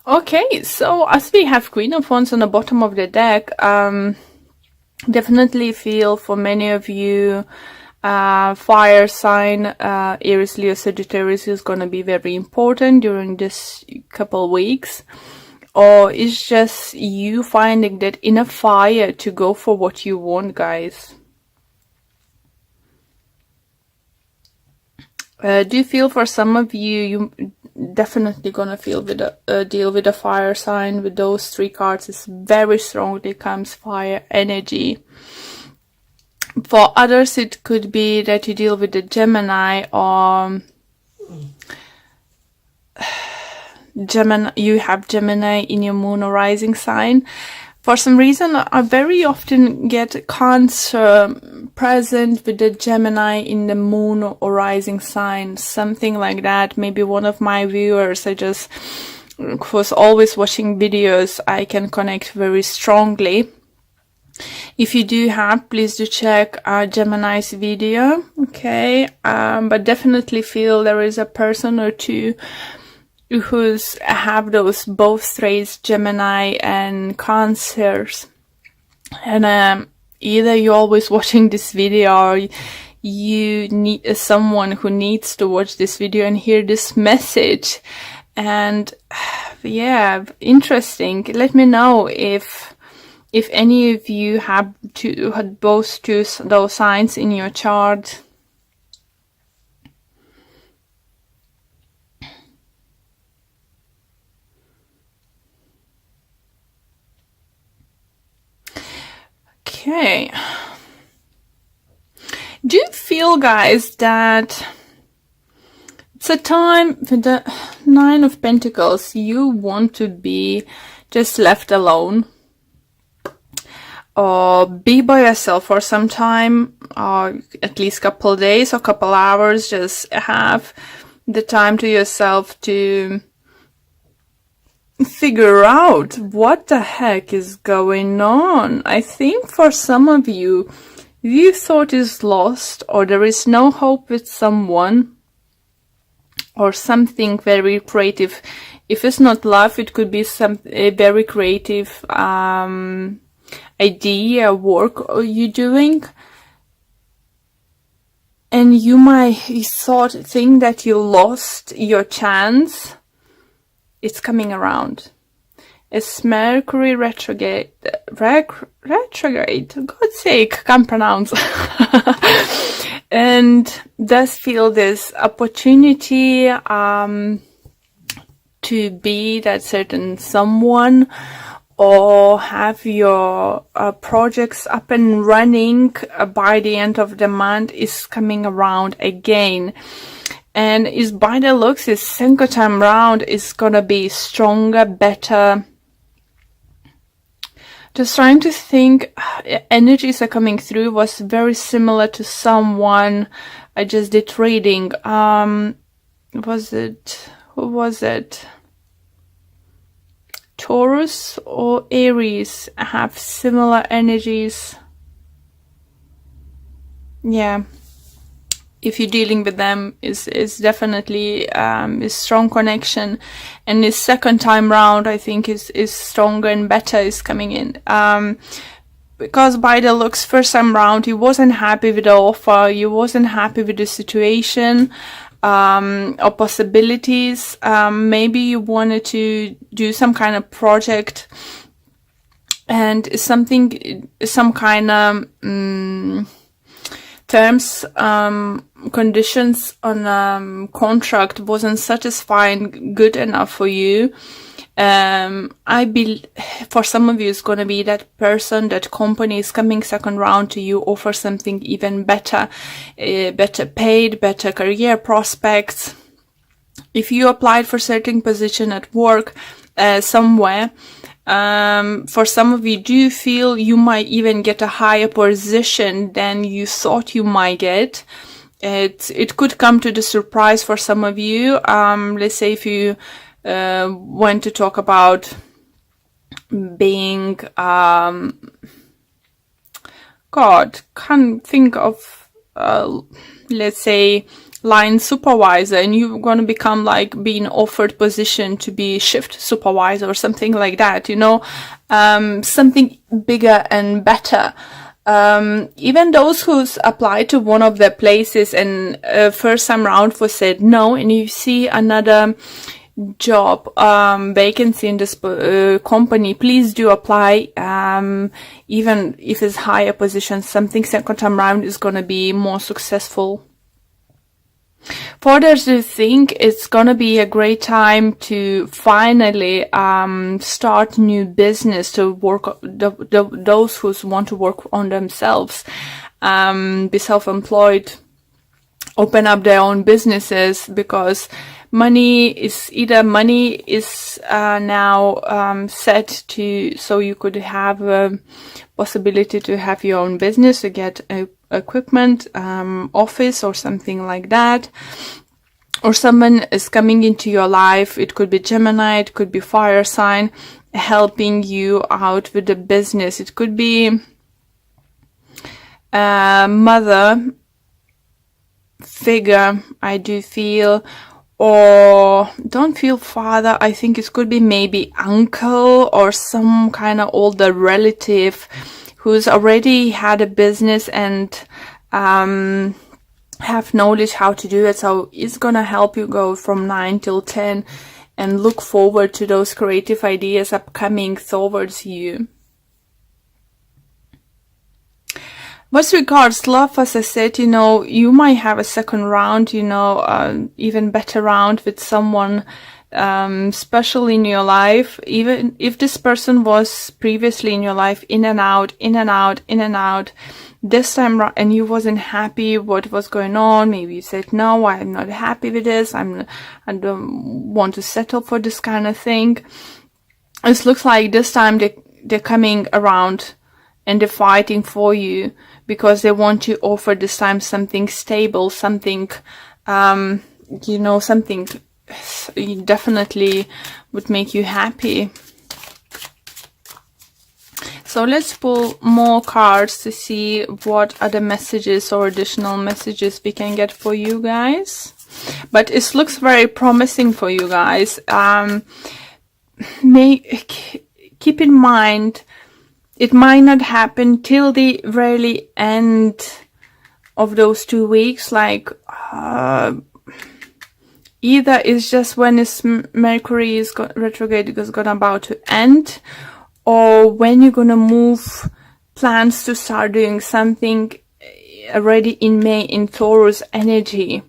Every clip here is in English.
Okay, so as we have Queen of Wands on the bottom of the deck, definitely feel for many of you, fire sign, Aries, Leo, Sagittarius is going to be very important during this couple weeks. Or it's just you finding that inner fire to go for what you want, guys. Do you feel for some of you, you definitely gonna feel with a deal with a fire sign with those three cards. It's very strongly comes fire energy. For others, it could be that you deal with the Gemini or Gemini. You have Gemini in your moon or rising sign. For some reason, I very often get Cancer present with the Gemini in the moon or rising sign, something like that. Maybe one of my viewers, I just was always watching videos, I can connect very strongly. If you do have, please do check Gemini's video, okay? But definitely feel there is a person or two who's have those both traits, Gemini and Cancers, and either you're always watching this video or you need someone who needs to watch this video and hear this message. And yeah, interesting. Let me know if any of you have both those signs in your chart. Okay. Do you feel, guys, that it's a time with the Nine of Pentacles, you want to be just left alone? Or be by yourself for some time, or at least couple of days or couple hours, just have the time to yourself to figure out what the heck is going on. I think for some of you, you thought is lost, or there is no hope with someone, or something very creative. If it's not love, it could be a very creative idea, work you're doing, and you might think that you lost your chance. It's coming around. It's Mercury retrograde. God's sake, can't pronounce. And does feel this opportunity to be that certain someone, or have your projects up and running by the end of the month is coming around again. And is by the looks, this second time round is gonna be stronger, better. Just trying to think, energies are coming through, was very similar to someone I just did reading. Who was it? Taurus or Aries have similar energies. Yeah. If you're dealing with them, is definitely is strong connection, and this second time round I think is stronger and better is coming in, because by the looks, first time round you wasn't happy with the offer, you wasn't happy with the situation or possibilities. Maybe you wanted to do some kind of project, and some kind of terms, conditions on contract wasn't satisfying, good enough for you. I believe for some of you it's going to be that person, that company is coming second round to you, offer something even better, better paid, better career prospects. If you applied for certain position at work somewhere, for some of you, do you feel you might even get a higher position than you thought you might get? It could come to the surprise for some of you. Let's say if you want to talk about being, God, can't think of, let's say, line supervisor, and you're going to become like being offered position to be shift supervisor or something like that, you know, something bigger and better. Even those who's applied to one of the places and first time round was said no, and you see another job vacancy in this company, please do apply. Even if it's higher position, something second time round is going to be more successful. For others who think it's going to be a great time to finally start new business, to work, those who want to work on themselves, be self-employed, open up their own businesses, because money is now set to, so you could have a possibility to have your own business, to get equipment, office or something like that. Or someone is coming into your life, it could be Gemini, it could be fire sign, helping you out with the business. It could be mother figure, I do feel, or don't feel father. I think it could be maybe uncle or some kind of older relative who's already had a business and have knowledge how to do it. So it's gonna help you go from 9 till 10 and look forward to those creative ideas upcoming towards you. With regards love, as I said, you know, you might have a second round, you know, even better round with someone special in your life. Even if this person was previously in your life, in and out, in and out, in and out, this time and you wasn't happy what was going on, maybe you said, no, I'm not happy with this, I don't want to settle for this kind of thing. It looks like this time they're coming around and they're fighting for you, because they want to offer this time something stable, something, you know, something definitely would make you happy. So let's pull more cards to see what other messages or additional messages we can get for you guys. But it looks very promising for you guys. Keep in mind, it might not happen till the very end of those 2 weeks. Like either it's just when Mercury is retrograde is gonna about to end, or when you're gonna move plans to start doing something already in May in Taurus energy,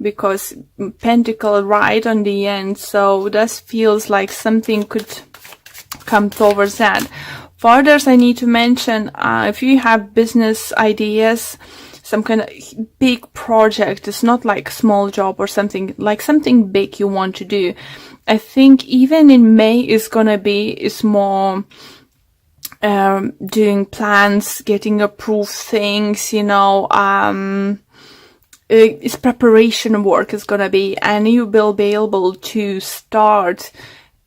because Pentacle right on the end. So this feels like something could come towards that. For others, I need to mention, if you have business ideas, some kind of big project, it's not like a small job or something, like something big you want to do. I think even in May is more doing plans, getting approved things, you know, it's preparation work is gonna be, and you will be able to start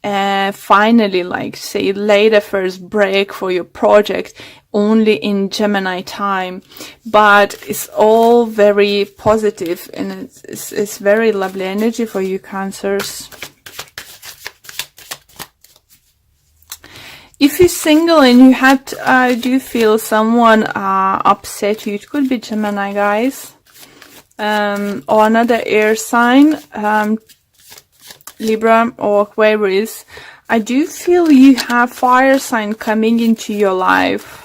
finally, like say, lay the first break for your project only in Gemini time. But it's all very positive, and it's very lovely energy for you, Cancers. If you're single and you had, do feel someone upset you, it could be Gemini, guys, or another air sign, Libra or Aquarius. I do feel you have fire sign coming into your life.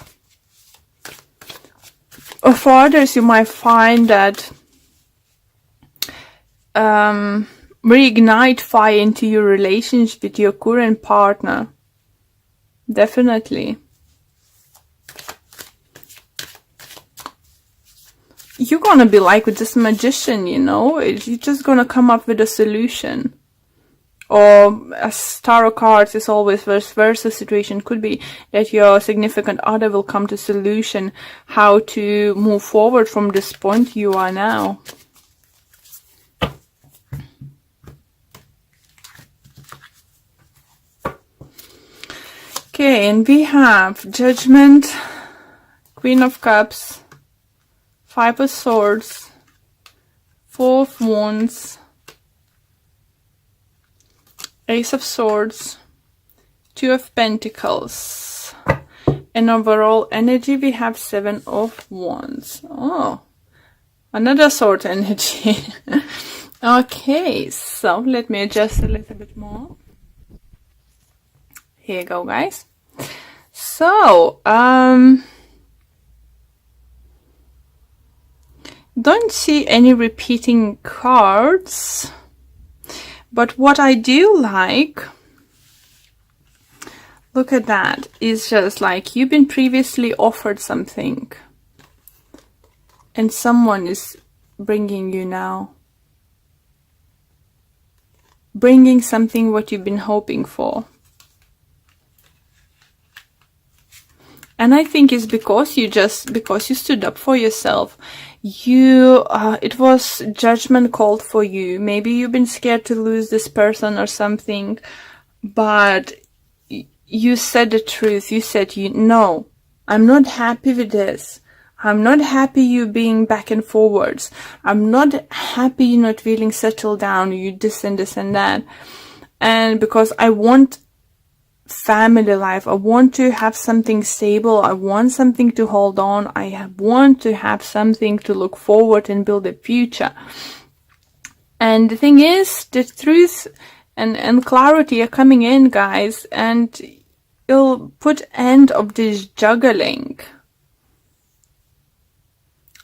Or for others, you might find that reignite fire into your relationship with your current partner. Definitely. You're gonna be like with this magician, you know, you're just gonna come up with a solution. Or as tarot cards is always vice versa situation, could be that your significant other will come to solution how to move forward from this point you are now. Okay, and we have Judgment, Queen of Cups, Five of Swords, Four of Wands, Ace of Swords, Two of Pentacles, and overall energy we have Seven of Wands. Oh, another sword energy. Okay, so let me adjust a little bit more. Here you go, guys. So, don't see any repeating cards, but what I do like, look at that, is just like you've been previously offered something and someone is bringing you now, bringing something what you've been hoping for. And I think it's because you stood up for yourself. It was judgment called for you. Maybe you've been scared to lose this person or something, but you said the truth. You said, no, I'm not happy with this. I'm not happy you being back and forwards. I'm not happy you not feeling settled down. You this and that. And because I want family life, I want to have something stable, I want something to hold on, I want to have something to look forward and build a future. And the thing is, the truth and clarity are coming in, guys, and you'll put end of this juggling.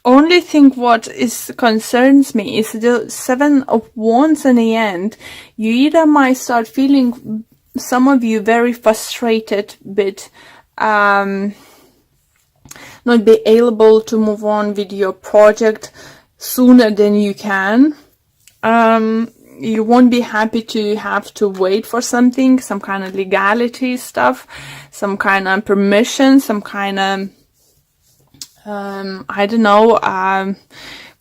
Only thing what concerns me is the Seven of Wands in the end. You either might start feeling, some of you, very frustrated with not be able to move on with your project sooner than you can. You won't be happy to have to wait for something, some kind of legality stuff, some kind of permission, some kind of I don't know,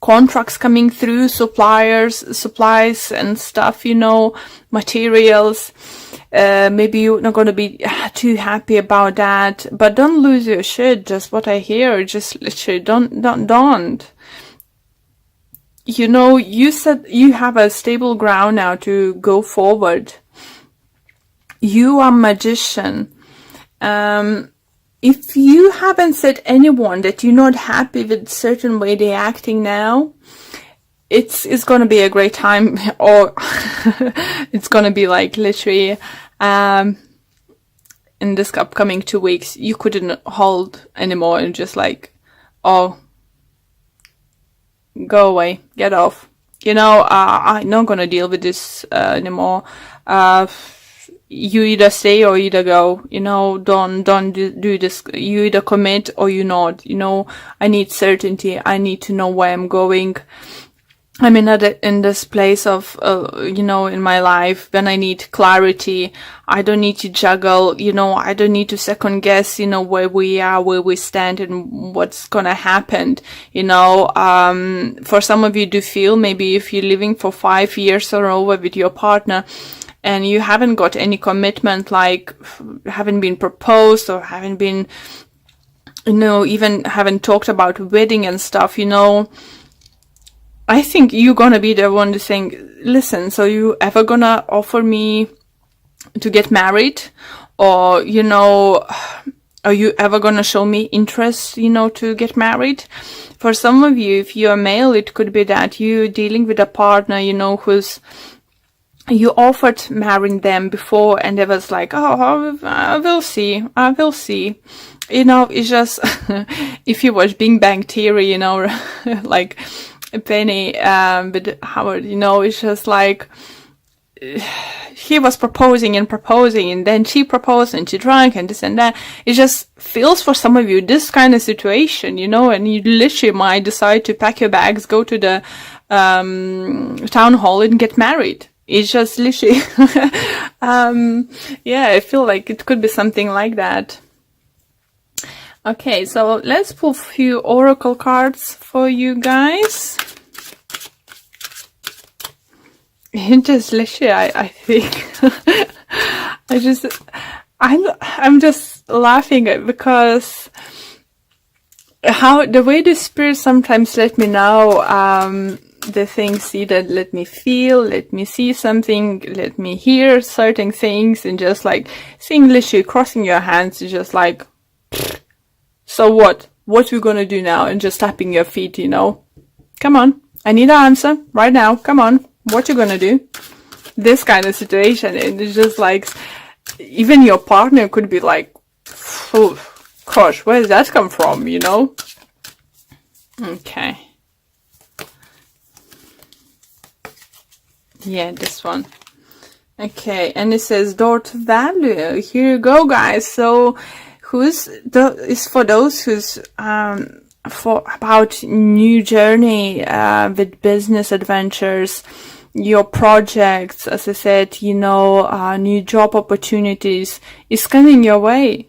contracts coming through, supplies and stuff, you know, materials. Maybe you're not going to be too happy about that, but don't lose your shit. Just what I hear, just literally don't. You know, you said you have a stable ground now to go forward. You are magician. If you haven't said anyone that you're not happy with certain way they're acting now, it's gonna be a great time, or it's gonna be like literally in this upcoming 2 weeks you couldn't hold anymore and just like, oh, go away, get off, you know, I'm not gonna deal with this anymore. You either stay or either go, you know, don't do this. You either commit or you not, you know. I need certainty. I need to know where I'm going. I'm in this place of, you know, in my life when I need clarity. I don't need to juggle, you know, I don't need to second guess, you know, where we are, where we stand and what's gonna happen, you know. For some of you do feel, maybe if you're living for 5 years or over with your partner, and you haven't got any commitment, like haven't been proposed or haven't been, you know, even haven't talked about wedding and stuff, you know, I think you're gonna be the one to saying, listen, so you ever gonna offer me to get married? Or, you know, are you ever gonna show me interest, you know, to get married? For some of you, if you're male, it could be that you're dealing with a partner, you know, you offered marrying them before and they was like, oh, I will see. You know, it's just, if you watch Big Bang Theory, you know, like Penny with Howard, you know, it's just like, he was proposing and then she proposed and she drank and this and that. It just feels for some of you this kind of situation, you know, and you literally might decide to pack your bags, go to the town hall and get married. It's just literally, yeah, I feel like it could be something like that. Okay, so let's pull a few oracle cards for you guys. It just literally, I think, I'm just laughing because how the way the spirit sometimes let me know, the things, see that, let me feel, let me see something, let me hear certain things, and just like seeing literally crossing your hands, just like, so what we gonna do now, and just tapping your feet, you know, come on, I need an answer right now, come on, what you gonna do, this kind of situation. And it's just like, even your partner could be like, oh gosh, where did that come from, you know? Okay. Yeah, this one. Okay, and it says Dort value. Here you go, guys. So, is for those who's for about new journey with business adventures, your projects, as I said, you know, new job opportunities is coming your way.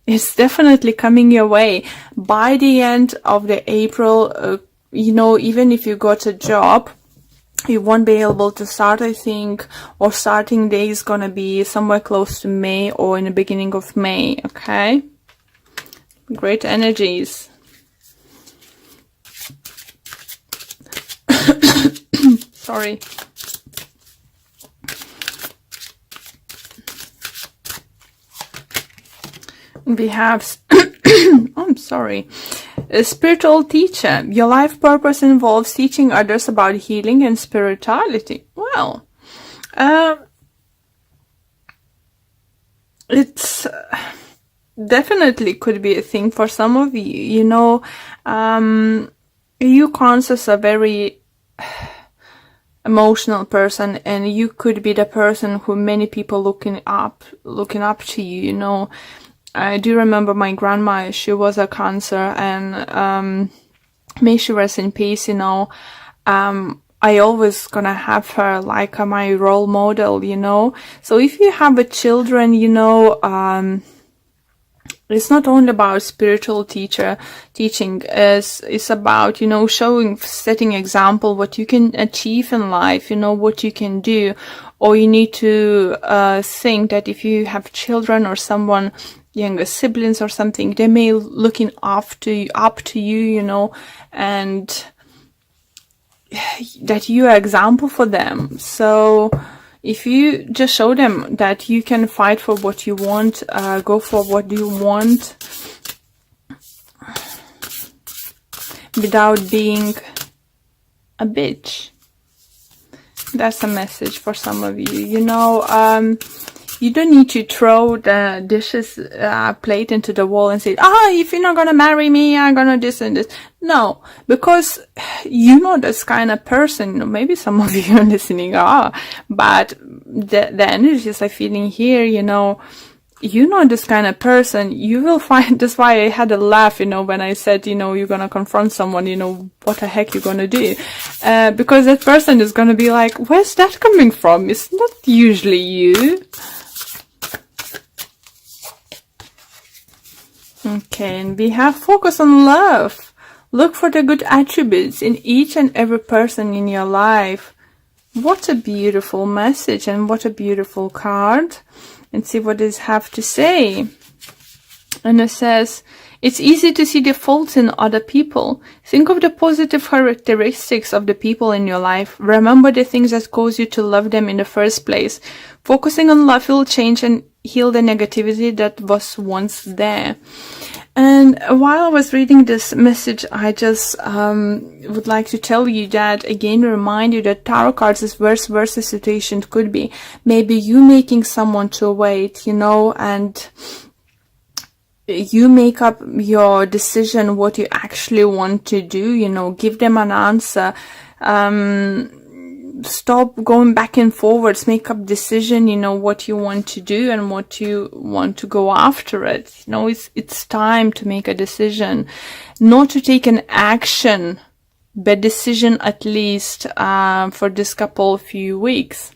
It's definitely coming your way. By the end of the April, you know, even if you got a job, you won't be able to start, I think, or starting day is gonna be somewhere close to May or in the beginning of May, okay? Great energies. Sorry. We have, I'm sorry, a spiritual teacher. Your life purpose involves teaching others about healing and spirituality. Well, it's definitely could be a thing for some of you. You know, you Cancers are very emotional person, and you could be the person who many people looking up to you, you know. I do remember my grandma, she was a Cancer, and may she rest in peace, you know. I always gonna have her like my role model, you know. So if you have a children, you know, it's not only about spiritual teaching, it's about, you know, setting example, what you can achieve in life, you know, what you can do. Or you need to think that if you have children or someone, younger siblings or something, they may looking up to you, you know, and that you are example for them. So if you just show them that you can fight for what you want, go for what you want without being a bitch. That's a message for some of you. You know, you don't need to throw the dishes plate into the wall and say, if you're not gonna marry me, I'm gonna this and this. No, because you know this kind of person. You know, maybe some of you listening are, but the energies I feeling here, you know this kind of person. You will find, that's why I had a laugh, you know, when I said, you know, you're gonna confront someone, you know, what the heck you're gonna do, because that person is gonna be like, where's that coming from? It's not usually you. Okay, and we have focus on love. Look for the good attributes in each and every person in your life. What a beautiful message, and what a beautiful card. And see what it have to say. And it says, it's easy to see the faults in other people. Think of the positive characteristics of the people in your life. Remember the things that cause you to love them in the first place. Focusing on love will change and heal the negativity that was once there. And while I was reading this message, I just would like to tell you that, again, remind you that tarot cards is vice versa situation could be. Maybe you making someone to wait, you know, and you make up your decision what you actually want to do, you know, give them an answer. Stop going back and forwards, make up decision, you know, what you want to do and what you want to go after it. You know, it's time to make a decision, not to take an action, but decision at least for this few weeks.